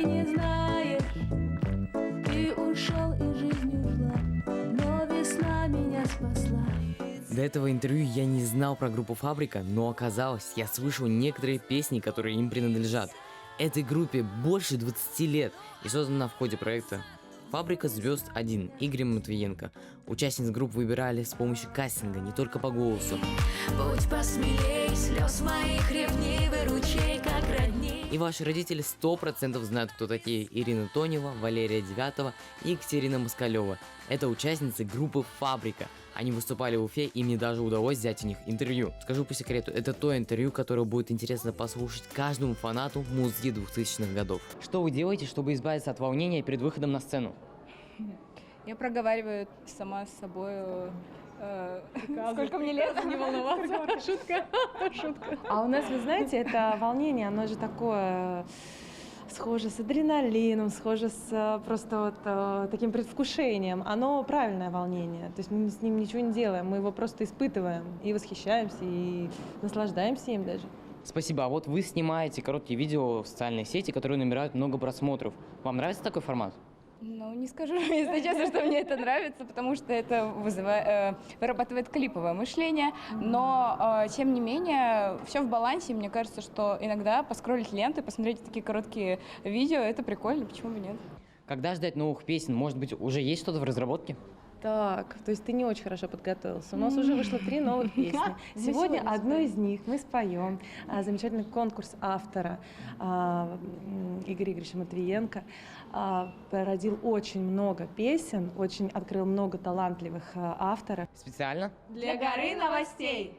ты не знаешь, ты ушел и жизнь ушла, но весна меня спасла. До этого интервью я не знал про группу «Фабрика», но оказалось, я слышал некоторые песни, которые им принадлежат. Этой группе больше 20 лет и создана в ходе проекта «Фабрика звезд 1» Игорем Матвиенко. Участниц групп выбирали с помощью кастинга, не только по голосу. Будь посмелей, слез моих ревнивый ручей, как родни. И ваши родители 100% знают, кто такие Ирина Тонева, Валерия Девятова и Екатерина Москалева. Это участницы группы «Фабрика». Они выступали в Уфе, и мне даже удалось взять у них интервью. Скажу по секрету, это то интервью, которое будет интересно послушать каждому фанату музыки 2000-х годов. Что вы делаете, чтобы избавиться от волнения перед выходом на сцену? Я проговариваю сама с собой, сколько мне лет, не волноваться. Шутка. А у нас, вы знаете, это волнение, оно же такое схоже с адреналином, схоже с просто вот таким предвкушением. Оно правильное волнение, то есть мы с ним ничего не делаем, мы его просто испытываем и восхищаемся, и наслаждаемся им даже. Спасибо. А вот вы снимаете короткие видео в социальные сети, которые набирают много просмотров. Вам нравится такой формат? Ну, не скажу, если честно, что мне это нравится, потому что это вырабатывает клиповое мышление, но, тем не менее, все в балансе. Мне кажется, что иногда поскроллить ленты, посмотреть такие короткие видео, это прикольно, почему бы нет. Когда ждать новых песен? Может быть, уже есть что-то в разработке? Так, то есть ты не очень хорошо подготовился. У нас уже вышло 3 новых песни. Сегодня одну из них мы споем. Замечательный конкурс автора Игоря Игоревича Матвиенко. Породил очень много песен, очень открыл много талантливых авторов. Специально? Для горы новостей.